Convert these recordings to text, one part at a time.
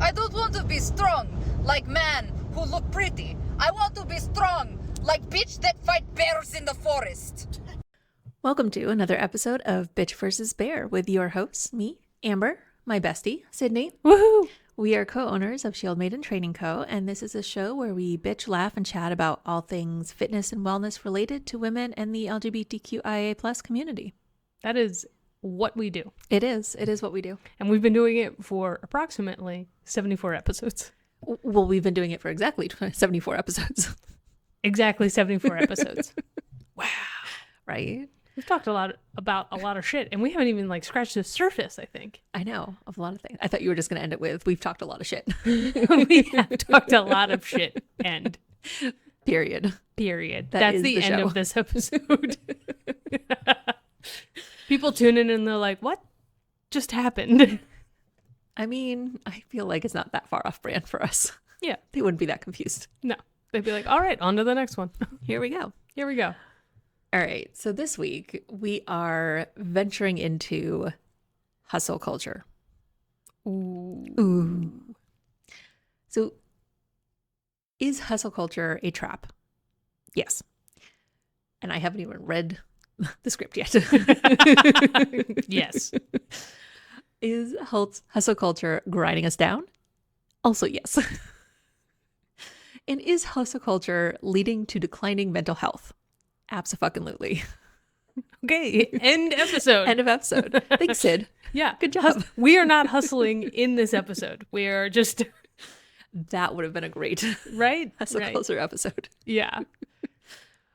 I don't want to be strong like man who look pretty. I want to be strong like bitch that fight bears in the forest. Welcome to another episode of Bitch vs. Bear with your hosts, me, Amber, my bestie, Sydney. Woohoo! We are co-owners of Shield Maiden Training Co., and this is a show where we bitch, laugh, and chat about all things fitness and wellness related to women and the LGBTQIA+ community. That is what we do. It is what we do. And we've been doing it for approximately 74 episodes. Well, we've been doing it for exactly 74 episodes. Exactly 74 episodes. Wow. Right? We've talked about a lot of shit, and we haven't even scratched the surface, I think. I know, of a lot of things. I thought you were just going to end it with, we've talked a lot of shit. We have talked a lot of shit. End. Period. That's the end of this episode. People tune in and they're like, what just happened? I mean, I feel like it's not that far off brand for us. Yeah. They wouldn't be that confused. No. They'd be like, all right, on to the next one. Here we go. Here we go. All right. So this week we are venturing into hustle culture. Ooh. So is hustle culture a trap? Yes. And I haven't even read the script yet. Yes. Is hustle culture grinding us down? Also, yes. And is hustle culture leading to declining mental health? Abso-fucking-lutely. Okay. End episode. End of episode. Thanks, Sid. Yeah. Good job. We are not hustling in this episode. We are just... That would have been a great Right? hustle Right. culture episode. Yeah.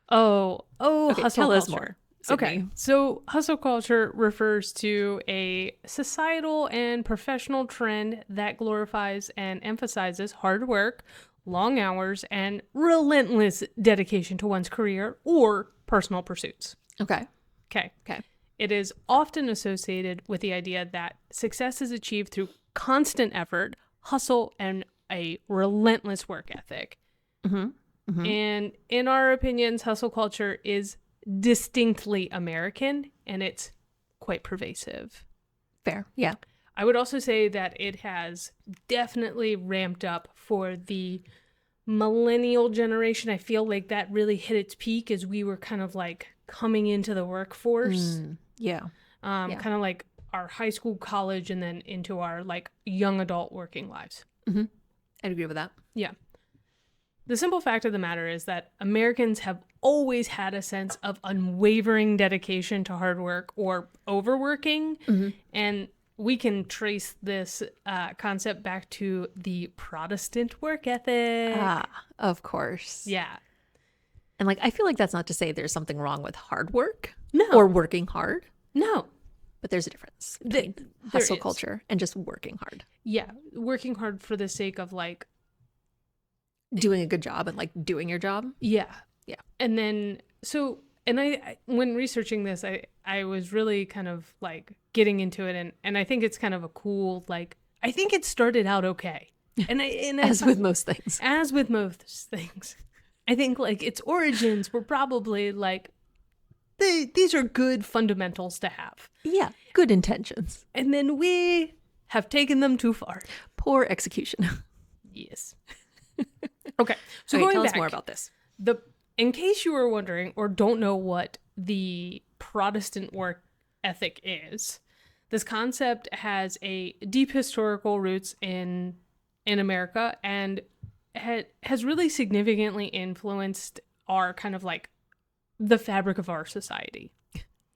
Oh, Okay, hustle tell culture. us more. Sydney. Okay, so hustle culture refers to a societal and professional trend that glorifies and emphasizes hard work, long hours, and relentless dedication to one's career or personal pursuits. Okay. Okay. Okay. It is often associated with the idea that success is achieved through constant effort, hustle, and a relentless work ethic. Mm-hmm. Mm-hmm. And in our opinions, hustle culture is distinctly American, and it's quite pervasive. Fair. Yeah. I would also say that it has definitely ramped up for the millennial generation. I feel like that really hit its peak as we were kind of coming into the workforce. Yeah. Kind of like our high school, college, and then into our young adult working lives. Mm-hmm. I'd agree with that. Yeah. The simple fact of the matter is that Americans have always had a sense of unwavering dedication to hard work or overworking. Mm-hmm. And we can trace this concept back to the Protestant work ethic. Ah, of course. Yeah. And I feel like that's not to say there's something wrong with hard work. No. Or working hard. No. But there's a difference between hustle is. culture and just working hard. Yeah. Working hard for the sake of doing a good job and doing your job. Yeah. Yeah. And then, I when researching this, I was really kind of getting into it. And I think it's kind of a cool, I think it started out okay. And As with most things. As with most things. I think its origins were probably these are good fundamentals to have. Yeah. Good intentions. And then we have taken them too far. Poor execution. Yes. Okay. So Okay, going tell back, us more about this. in case you were wondering or don't know what the Protestant work ethic is, this concept has a deep historical roots in America and has really significantly influenced our kind of the fabric of our society.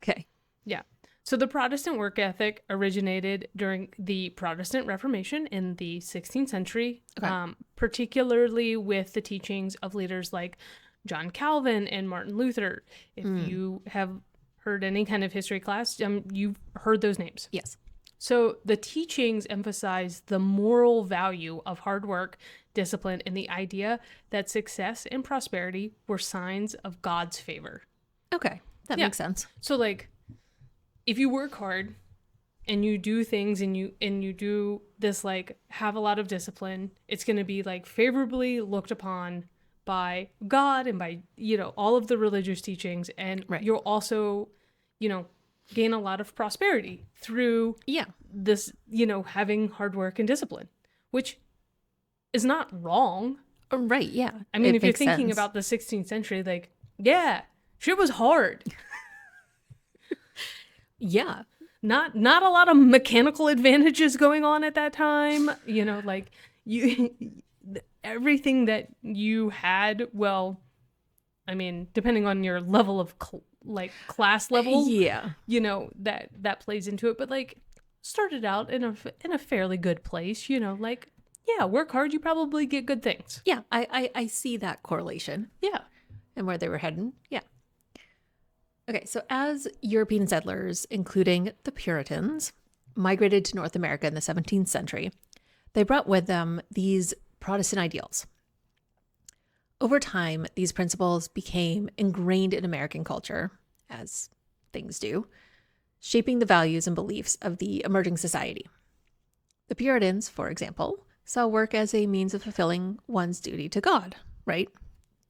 Okay. Yeah. So the Protestant work ethic originated during the Protestant Reformation in the 16th century, Okay. Particularly with the teachings of leaders like John Calvin and Martin Luther. If you have heard any kind of history class, you've heard those names. Yes. So the teachings emphasize the moral value of hard work, discipline, and the idea that success and prosperity were signs of God's favor. Okay. That Yeah. makes sense. So if you work hard and you do things and you do this have a lot of discipline, it's going to be favorably looked upon by God and by all of the religious teachings, and Right. you'll also gain a lot of prosperity through Yeah. this having hard work and discipline, which is not wrong. Right, yeah. I mean, It if you're makes thinking sense. about the 16th century, like, yeah, shit was hard. Yeah. Not a lot of mechanical advantages going on at that time. You know, like you everything that you had, well, I mean, depending on your level of class level, Yeah. you know, that plays into it, but like started out in a fairly good place, you know, like yeah, work hard, you probably get good things. Yeah, I see that correlation Yeah. and where they were heading. Yeah. Okay, so as European settlers, including the Puritans, migrated to North America in the 17th century, they brought with them these Protestant ideals. Over time, these principles became ingrained in American culture, as things do, shaping the values and beliefs of the emerging society. The Puritans, for example, saw work as a means of fulfilling one's duty to God, right?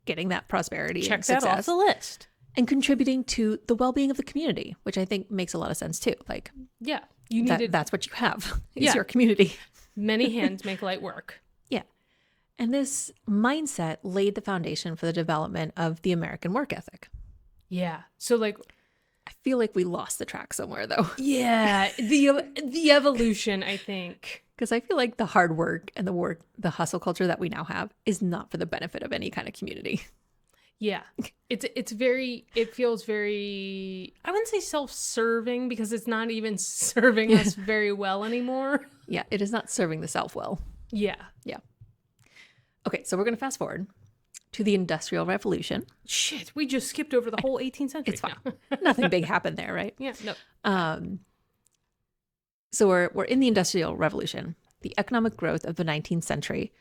Getting that prosperity Check and that success. off the list. And contributing to the well-being of the community, which I think makes a lot of sense too. Like Yeah. You needed that's what you have is Yeah. your community. many hands make light work. Yeah. And this mindset laid the foundation for the development of the American work ethic. Yeah. So like I feel like we lost the track somewhere though, yeah, the evolution, I think. because I feel like the hard work and the hustle culture that we now have is not for the benefit of any kind of community. Yeah. It feels very, I wouldn't say self-serving because it's not even serving us very well anymore. Yeah, it is not serving the self well. Yeah. Yeah. Okay, so we're going to fast forward to the Industrial Revolution. Shit, we just skipped over the whole 18th century. It's fine. No. Nothing big happened there, right? Yeah, no. So we're in the Industrial Revolution, the economic growth of the 19th century,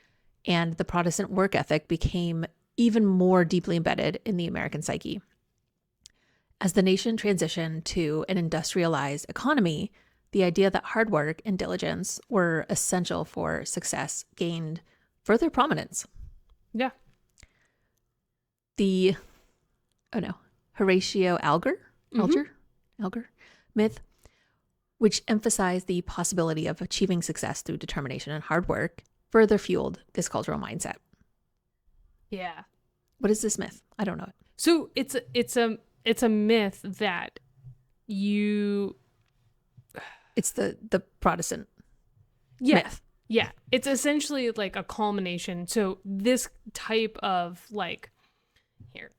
and the Protestant work ethic became even more deeply embedded in the American psyche. As the nation transitioned to an industrialized economy, the idea that hard work and diligence were essential for success gained further prominence. Yeah. The Horatio Alger myth, which emphasized the possibility of achieving success through determination and hard work, further fueled this cultural mindset. Yeah. What is this myth? I don't know it. So it's a myth that you It's the Protestant yeah. myth. Yeah, it's essentially like a culmination. So this type of like, here,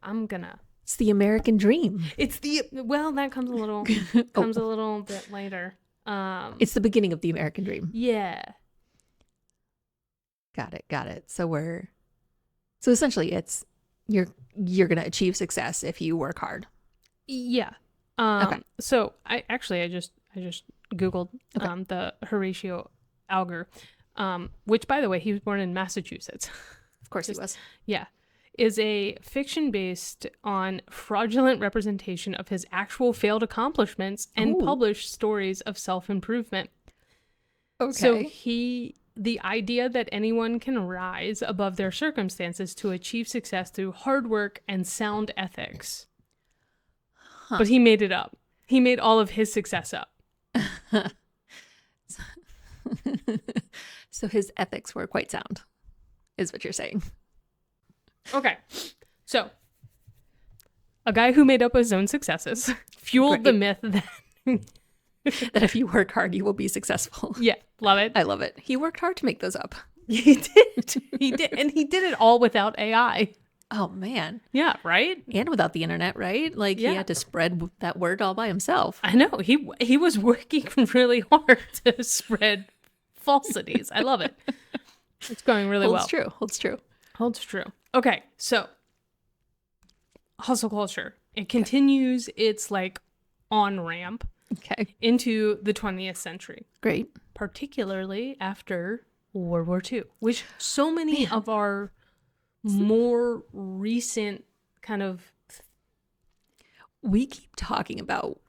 It's the American dream. it's the, well, that comes a little, comes a little bit later. It's the beginning of the American dream. Yeah. Got it. So essentially it's you're going to achieve success if you work hard. Yeah. Okay. So I just Googled Okay. the Horatio Alger, which by the way, he was born in Massachusetts. Of course he was. Yeah. Is a fiction based on fraudulent representation of his actual failed accomplishments and Ooh. published stories of self-improvement. Okay. So the idea that anyone can rise above their circumstances to achieve success through hard work and sound ethics. Huh. But he made it up. He made all of his success up. So his ethics were quite sound, is what you're saying. Okay. So a guy who made up his own successes fueled the myth that That if you work hard, you will be successful. yeah, love it. I love it. He worked hard to make those up. He did. He did. And he did it all without AI. Oh, man. Yeah, right? And without the internet, right? Like Yeah. he had to spread that word all by himself. I know. He was working really hard to spread falsities. I love it. It's going really well. Holds true. Holds true. Okay, so hustle culture. It continues its like on ramp Okay. into the 20th century, Great. particularly after World War II, which so many of our more recent kind of We keep talking about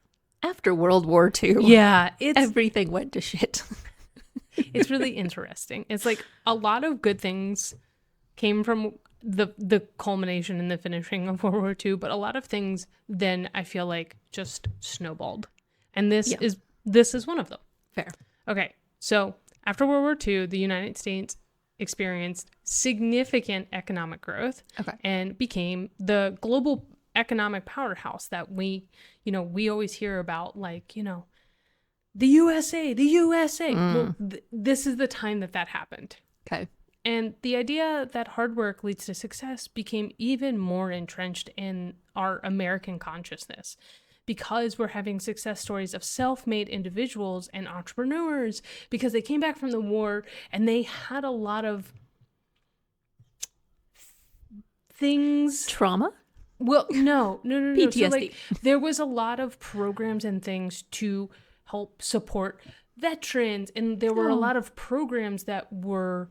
after World War II. yeah, it's Everything went to shit. it's really interesting. It's like a lot of good things came from the culmination and the finishing of World War II, but a lot of things then I feel like just snowballed. And this Yeah. is one of them. Fair. Okay. So, after World War II, the United States experienced significant economic growth Okay. and became the global economic powerhouse that we always hear about, like, the USA, the USA. Well, this is the time that happened. Okay. And the idea that hard work leads to success became even more entrenched in our American consciousness because we're having success stories of self-made individuals and entrepreneurs because they came back from the war and they had a lot of things. Trauma? Well, no. So, PTSD. like, there was a lot of programs and things to help support veterans, and there were a lot of programs that were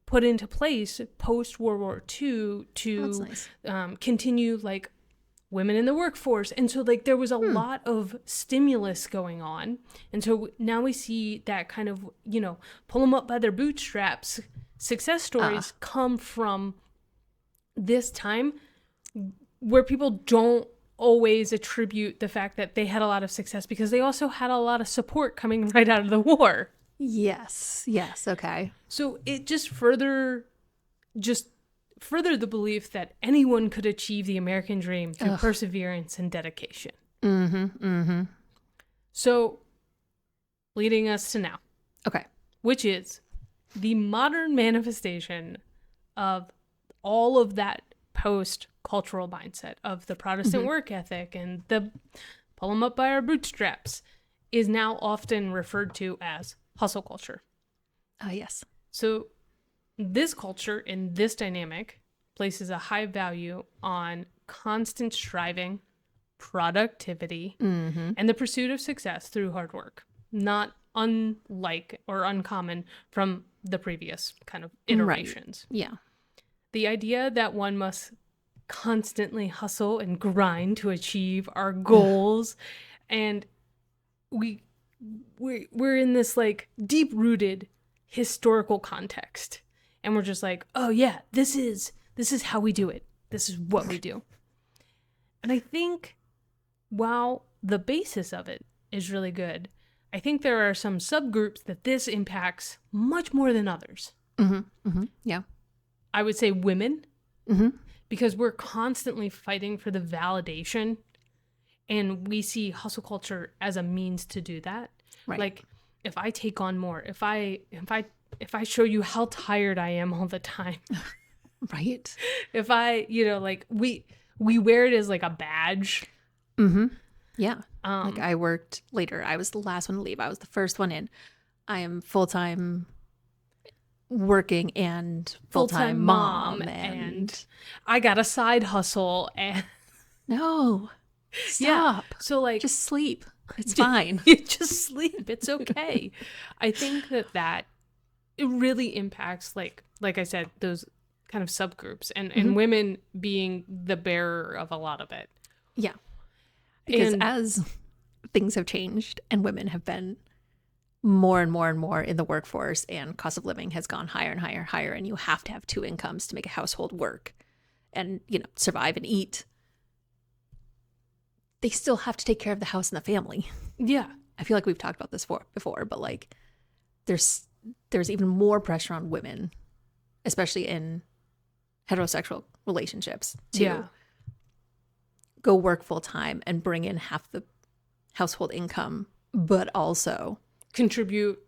put into place post World War II to That's nice. continue, like, women in the workforce. And so, like, there was a lot of stimulus going on. And so now we see that kind of, pull them up by their bootstraps success stories come from this time where people don't always attribute the fact that they had a lot of success because they also had a lot of support coming right out of the war. Yes. Okay. So it just further the belief that anyone could achieve the American dream through perseverance and dedication. So leading us to now, Okay. which is the modern manifestation of all of that post-cultural mindset of the Protestant work ethic and the pull them up by our bootstraps is now often referred to as hustle culture. Yes. So this culture in this dynamic places a high value on constant striving, productivity, and the pursuit of success through hard work, not unlike or uncommon from the previous kind of iterations. Right. Yeah. The idea that one must constantly hustle and grind to achieve our goals, and we're in this, like, deep-rooted historical context, and we're just like, oh yeah, this is how we do it. This is what we do. And I think while the basis of it is really good, I think there are some subgroups that this impacts much more than others. Yeah. I would say women, because we're constantly fighting for the validation, and we see hustle culture as a means to do that. Right. Like, if I take on more, if I show you how tired I am all the time, Right. if I, like, we wear it as like a badge. Yeah. Like, I worked later. I was the last one to leave. I was the first one in. I am full-time working and full-time mom and I got a side hustle and no, stop. so, like, Just sleep. It's fine. you just sleep. It's okay. I think that it really impacts, like I said, those kind of subgroups and women being the bearer of a lot of it. Yeah. Because And- as things have changed and women have been more and more and more in the workforce and cost of living has gone higher and higher and higher, and you have to have two incomes to make a household work and, survive and eat, they still have to take care of the house and the family. Yeah. I feel like we've talked about this before, but, like, there's even more pressure on women, especially in heterosexual relationships, to go work full time and bring in half the household income, but also Contribute,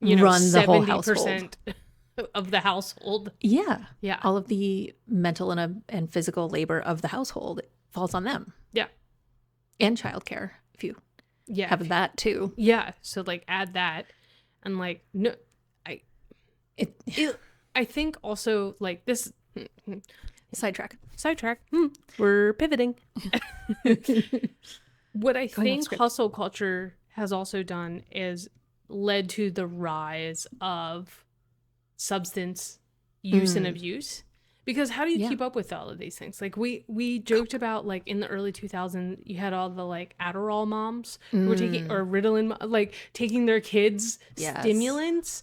run the whole 70% of the household. Yeah. Yeah. All of the mental and physical labor of the household falls on them. Yeah. And childcare, if you Yeah. have that too. Yeah. So, like, add that. And, like, no, I think also, like, this Sidetrack. sidetrack. We're pivoting. What I Going off think script. hustle culture has also done is led to the rise of substance use and abuse. Because how do you Yeah. keep up with all of these things? Like, we joked about, like, in the early 2000s, you had all the, like, Adderall moms who were taking, or Ritalin, like, taking their kids Yes. stimulants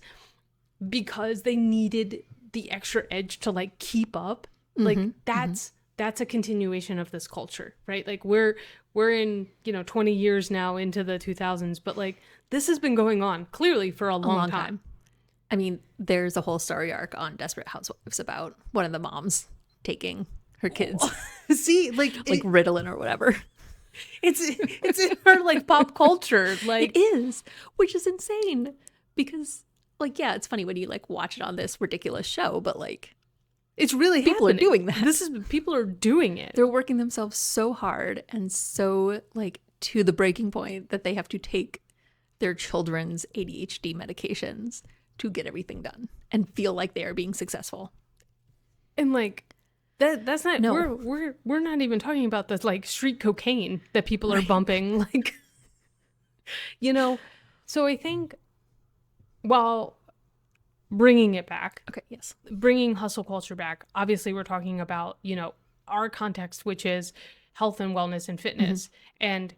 because they needed the extra edge to, like, keep up. Like, that's a continuation of this culture, right? Like, we're in 20 years now into the 2000s, but, like, this has been going on clearly for a long time. I mean, there's a whole story arc on Desperate Housewives about one of the moms taking her kids, See, like, like Ritalin or whatever. it's in her like pop culture. Like, It is, which is insane because, like, yeah, it's funny when you like watch it on this ridiculous show, but like it's really people happening. are doing that. People are doing it. They're working themselves so hard and so like to the breaking point that they have to take their children's ADHD medications to get everything done and feel like they are being successful. And like that's not No. we're not even talking about the like street cocaine that people are bumping, like, you know. So I think while bringing it back, Okay, yes. bringing hustle culture back, obviously we're talking about, you know, our context, which is health and wellness and fitness, and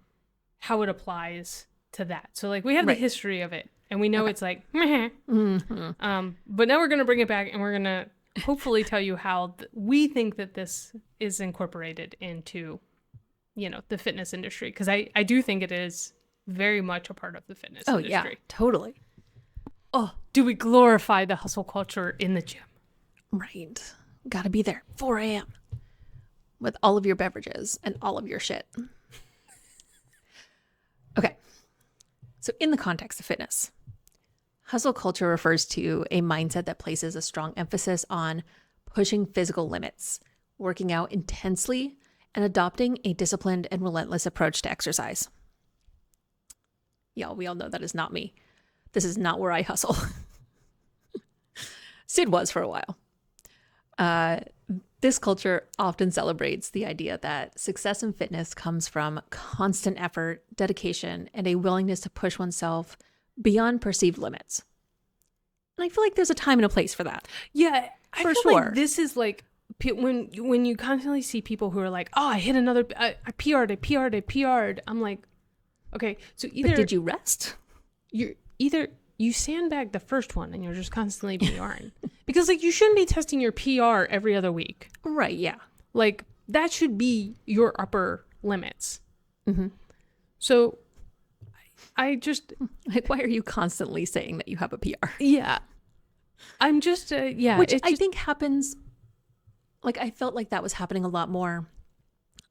how it applies to that. So like we have Right. the history of it, and we know it's like meh. But now we're going to bring it back, and we're going to hopefully tell you how we think that this is incorporated into, you know, the fitness industry, because I do think it is very much a part of the fitness Oh, industry. yeah, totally. Oh, do we glorify the hustle culture in the gym? Right. Gotta be there 4 a.m. with all of your beverages and all of your shit. Okay. So, in the context of fitness, hustle culture refers to a mindset that places a strong emphasis on pushing physical limits, working out intensely, and adopting a disciplined and relentless approach to exercise. Y'all, we all know that is not me. This is not where I hustle. Sid was for a while. This culture often celebrates the idea that success in fitness comes from constant effort, dedication, and a willingness to push oneself beyond perceived limits. And I feel like there's a time and a place for that. Yeah, I For feel sure. like this is like when you constantly see people who are like, oh, I hit another, I PR'd, I PR'd, I PR'd. I'm like, okay, so either But did you rest? you sandbag the first one and you're just constantly PRing, because like you shouldn't be testing your PR every other week. Right, yeah. Like that should be your upper limits. Mm-hmm. So I just, Like, why are you constantly saying that you have a PR? yeah, I'm just, yeah. Which it's I just- think happens, like, I felt like that was happening a lot more,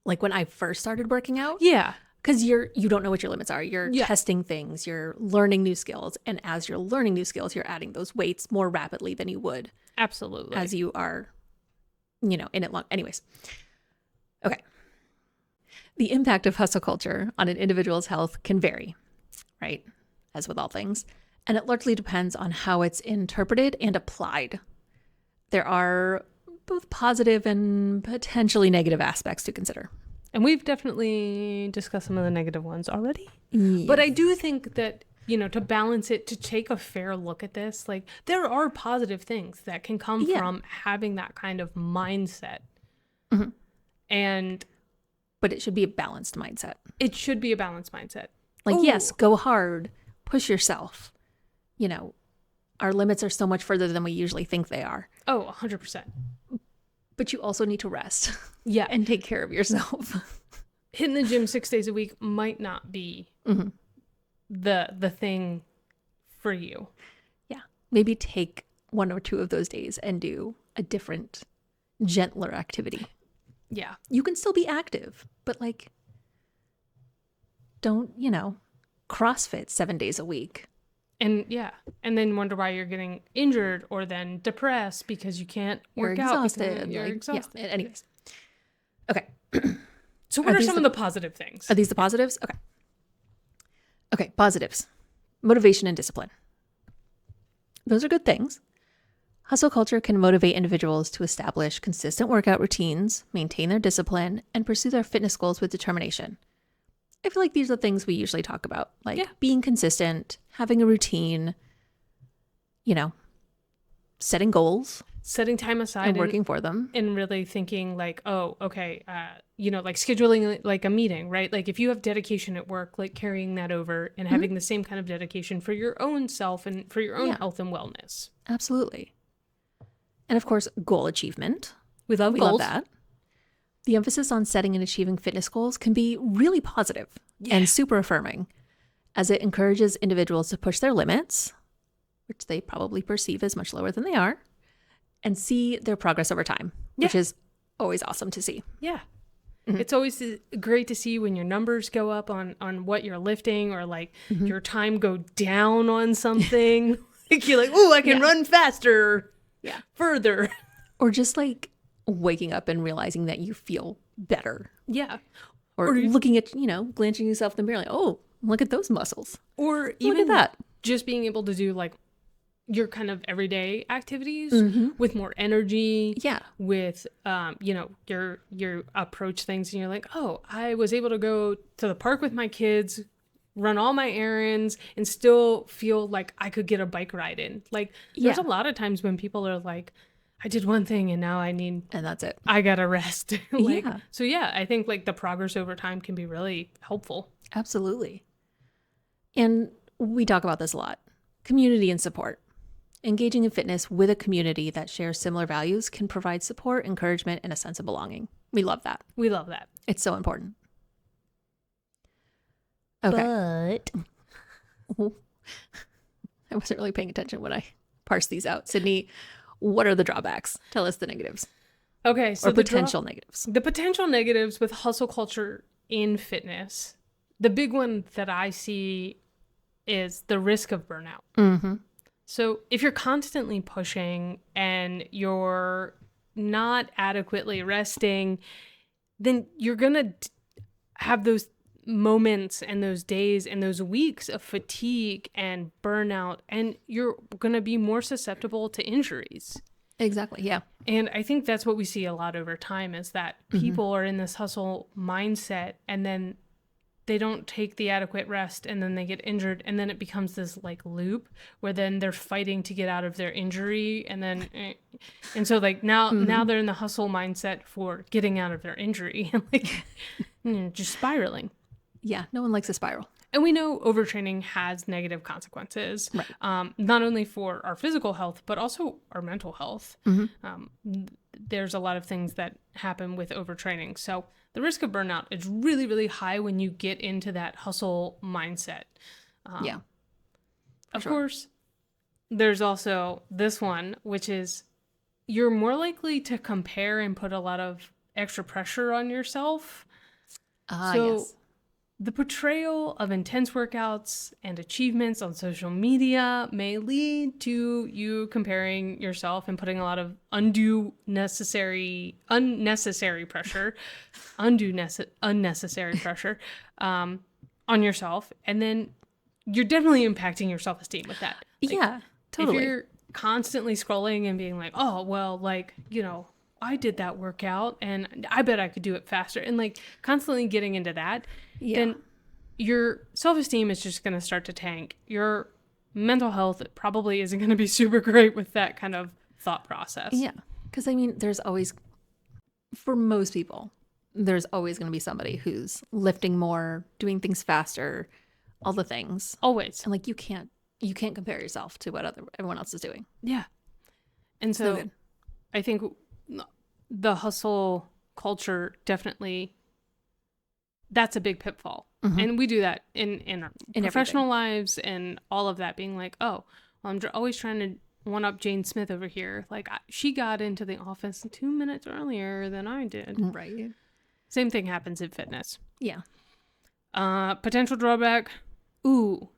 like, when I first started working out. yeah, Because you don't know what your limits are. You're Yeah. testing things, you're learning new skills. And as you're learning new skills, you're adding those weights more rapidly than you would absolutely. as you are, you know, in it long. Anyways. Okay. The impact of hustle culture on an individual's health can vary, right? As with all things. And it largely depends on how it's interpreted and applied. There are both positive and potentially negative aspects to consider. And we've definitely discussed some of the negative ones already. But I do think that, you know, to balance it, to take a fair look at this, like there are positive things that can come Yeah. from having that kind of mindset. And But it should be a balanced mindset. it should be a balanced mindset. Like, Ooh. yes, go hard, push yourself. You know, our limits are so much further than we usually think they are. Oh, 100%. But you also need to rest Yeah. and take care of yourself. Hitting the gym 6 days a week might not be the thing for you. Yeah. Maybe take 1 or 2 of those days and do a different, gentler activity. Yeah. You can still be active, but like, don't, you know, CrossFit 7 days a week. And yeah. And then wonder why you're getting injured or then depressed because you can't You're work out. because exhausted. You're like, exhausted. Yeah. Anyways. Okay. So what Are are these some of the positive things? Are these the positives? Okay. Okay, positives. Motivation and discipline. Those are good things. Hustle culture can motivate individuals to establish consistent workout routines, maintain their discipline, and pursue their fitness goals with determination. I feel like these are things we usually talk about, like Yeah. being consistent, having a routine, you know, setting goals Setting time aside and working for them. and really thinking like, oh, okay, you know, like scheduling like a meeting, right? Like if you have dedication at work, like carrying that over and having the same kind of dedication for your own self and for your own Yeah. health and wellness. Absolutely. And of course, goal achievement. We love We goals. love that. The emphasis on setting and achieving fitness goals can be really positive and super affirming, as it encourages individuals to push their limits, which they probably perceive as much lower than they are, and see their progress over time, which is always awesome to see. Yeah. It's always great to see when your numbers go up on what you're lifting, or like your time go down on something. Like you're like, oh, I can run faster. Yeah. Further. Or just like waking up and realizing that you feel better. Yeah. Or looking at, glancing yourself in the mirror like, oh, look at those muscles. Or Look even at that. just being able to do like your kind of everyday activities with more energy. Yeah. With your approach things, and you're like, oh, I was able to go to the park with my kids, run all my errands, and still feel like I could get a bike ride in. Like there's a lot of times when people are like, I did one thing and now And that's it. I gotta rest. Like, Yeah. So yeah, I think like the progress over time can be really helpful. Absolutely. And we talk about this a lot. Community and support. Engaging in fitness with a community that shares similar values can provide support, encouragement, and a sense of belonging. We love that. We love that. It's so important. Okay. But I wasn't really paying attention when I parsed these out. Sydney, what are the drawbacks? Tell us the negatives okay, so or potential negatives. The potential negatives with hustle culture in fitness, the big one that I see is the risk of burnout. Mm-hmm. So if you're constantly pushing and you're not adequately resting, then you're going to have those moments and those days and those weeks of fatigue and burnout, and you're going to be more susceptible to injuries. Exactly. Yeah. And I think that's what we see a lot over time, is that people are in this hustle mindset, and then they don't take the adequate rest, and then they get injured, and then it becomes this like loop where then they're fighting to get out of their injury, and then and so like now they're in the hustle mindset for getting out of their injury, and like just spiraling. Yeah. No one likes a spiral. And we know overtraining has negative consequences, Right. Not only for our physical health, but also our mental health. There's a lot of things that happen with overtraining. So the risk of burnout is really, really high when you get into that hustle mindset. Yeah. Of sure. course, there's also this one, which is you're more likely to compare and put a lot of extra pressure on yourself. Yes. The portrayal of intense workouts and achievements on social media may lead to you comparing yourself and putting a lot of unnecessary pressure on yourself. And then you're definitely impacting your self-esteem with that. Like, Yeah. Totally. If you're constantly scrolling and being like, oh, well, like, I did that workout and I bet I could do it faster, and like constantly getting into that, then your self-esteem is just going to start to tank. Your mental health probably isn't going to be super great with that kind of thought process. Yeah. Because I mean, there's always, for most people, there's always going to be somebody who's lifting more, doing things faster, all the things. Always. And like you can't compare yourself to what everyone else is doing. Yeah. And No so good. I think the hustle culture definitely, that's a big pitfall. And we do that in our professional lives and all of that, being like, oh, well, I'm always trying to one up Jane Smith over here. Like she got into the office 2 minutes earlier than I did. Right. Same thing happens in fitness. Yeah. Potential drawback. Ooh,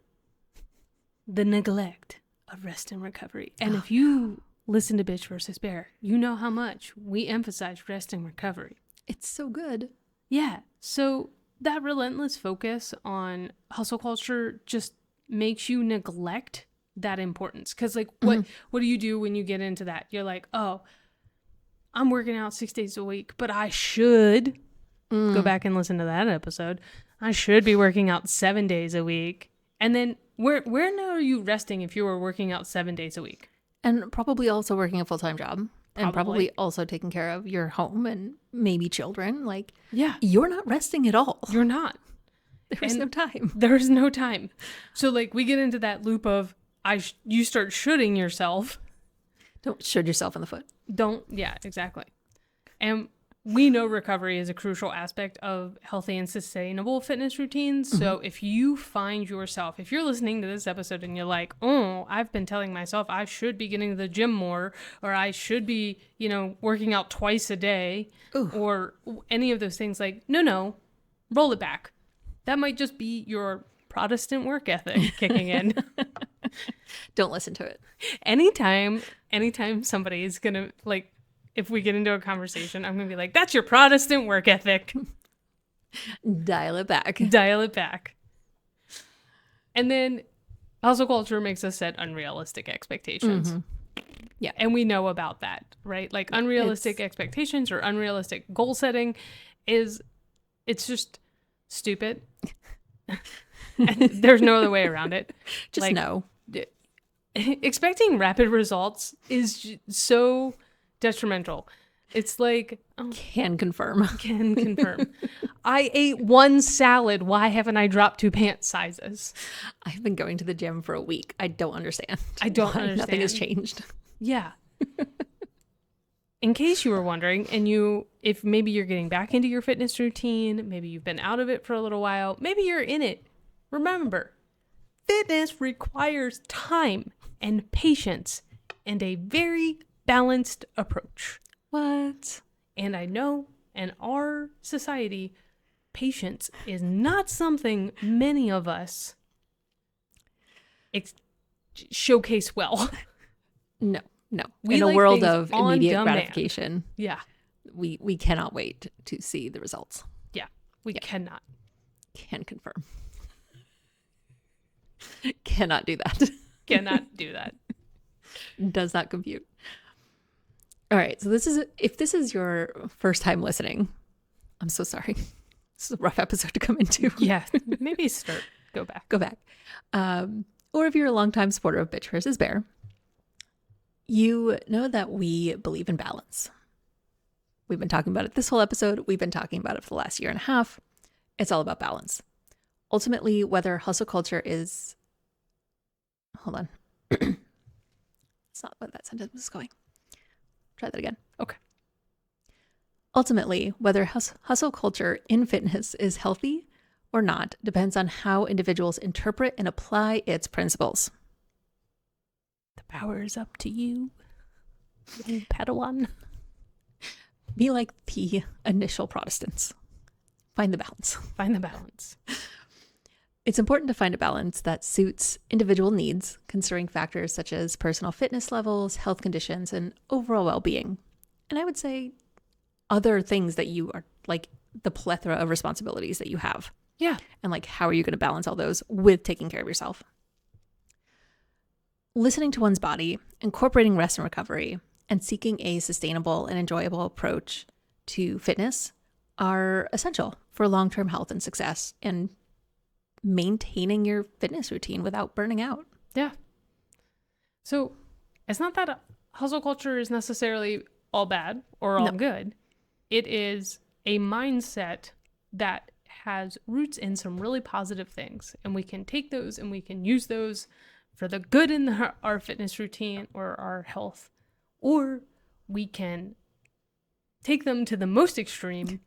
the neglect of rest and recovery. And if you listen to Bitch vs. Bear, you know how much we emphasize rest and recovery. It's so good. Yeah. So that relentless focus on hustle culture just makes you neglect that importance. Because like what do you do when you get into that? You're like, oh, I'm working out 6 days a week, but I should go back and listen to that episode. I should be working out 7 days a week. And then where now are you resting if you were working out 7 days a week? And probably also working a full-time job. And Probably. probably also taking care of your home and maybe children. Like, Yeah. you're not resting at all. You're not. There's no time. There's no time. So like we get into that loop of you start shooting yourself. Don't shoot yourself in the foot. Yeah, exactly. And we know recovery is a crucial aspect of healthy and sustainable fitness routines. So if you find yourself, if you're listening to this episode and you're like, oh, I've been telling myself I should be getting to the gym more, or I should be, working out twice a day, or any of those things, like, no, roll it back. That might just be your Protestant work ethic kicking in. Don't listen to it. Anytime somebody is going to, like, if we get into a conversation, I'm going to be like, that's your Protestant work ethic. Dial it back. Dial it back. And then hustle culture makes us set unrealistic expectations. Yeah. And we know about that, right? Like unrealistic expectations or unrealistic goal setting it's just stupid. There's no other way around it. Just like, no. Expecting rapid results is so detrimental. It's like, Can confirm. can confirm. I ate one salad. Why haven't I dropped 2 pant sizes? I've been going to the gym for a week. I don't understand. I don't why understand. Nothing has changed. Yeah. In case you were wondering, and if maybe you're getting back into your fitness routine, maybe you've been out of it for a little while, maybe you're in it. Remember, fitness requires time and patience and a very balanced approach. What? And I know in our society, patience is not something many of us showcase well. No. We in a like world things of on immediate demand. gratification, Yeah. we cannot wait to see the results. Yeah. We cannot. Can confirm. Cannot do that. Cannot do that. Does not compute. All right. So if this is your first time listening, I'm so sorry. This is a rough episode to come into. Yeah. Maybe go back. Go back. Or if you're a longtime supporter of Bitch versus Bear, you know that we believe in balance. We've been talking about it this whole episode. We've been talking about it for the last year and a half. It's all about balance. Ultimately, whether hustle culture is... Hold on. It's not what that sentence was going. Try that again. Okay. Ultimately, whether hustle culture in fitness is healthy or not depends on how individuals interpret and apply its principles. The power is up to you, young Padawan. Be like the initial Protestants. Find the balance. Find the balance. It's important to find a balance that suits individual needs, considering factors such as personal fitness levels, health conditions, and overall well-being. And I would say other things that you are, like, the plethora of responsibilities that you have. Yeah. And like, how are you going to balance all those with taking care of yourself? Listening to one's body, incorporating rest and recovery, and seeking a sustainable and enjoyable approach to fitness are essential for long-term health and success and maintaining your fitness routine without burning out. Yeah. So it's not that hustle culture is necessarily all bad or all good. It is a mindset that has roots in some really positive things. And we can take those and we can use those for the good in our fitness routine or our health. Or we can take them to the most extreme.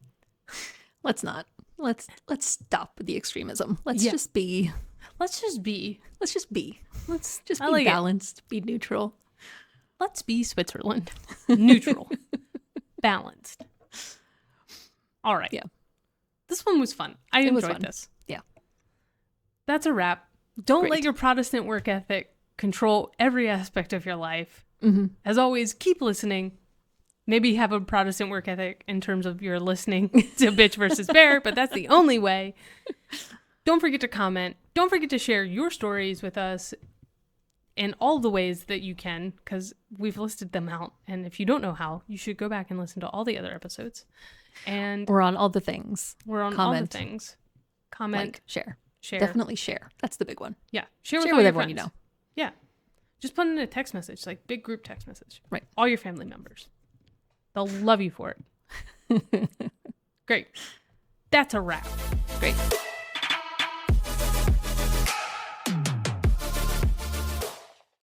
Let's not. Let's stop with the extremism. Let's Yeah. just be. Let's just be. Let's just be. Let's just I be like it. balanced, be neutral. Let's be Switzerland. Neutral. Balanced. All right. Yeah. This one was fun. I It was enjoyed fun. this. Yeah. That's a wrap. Don't let Great. your Protestant work ethic control every aspect of your life. Mm-hmm. As always, keep listening. Maybe have a Protestant work ethic in terms of your listening to Bitch versus Bear, but that's the only way. Don't forget to comment. Don't forget to share your stories with us in all the ways that you can, because we've listed them out. And if you don't know how, you should go back and listen to all the other episodes. And We're on all the things. we're on all the comment. things. Comment, Like, share. share. Definitely share. That's the big one. Yeah. Share with Share all with your everyone you friends. know. Yeah. Just put in a text message, like big group text message. Right. All your family members. They'll love you for it. Great. That's a wrap. Great.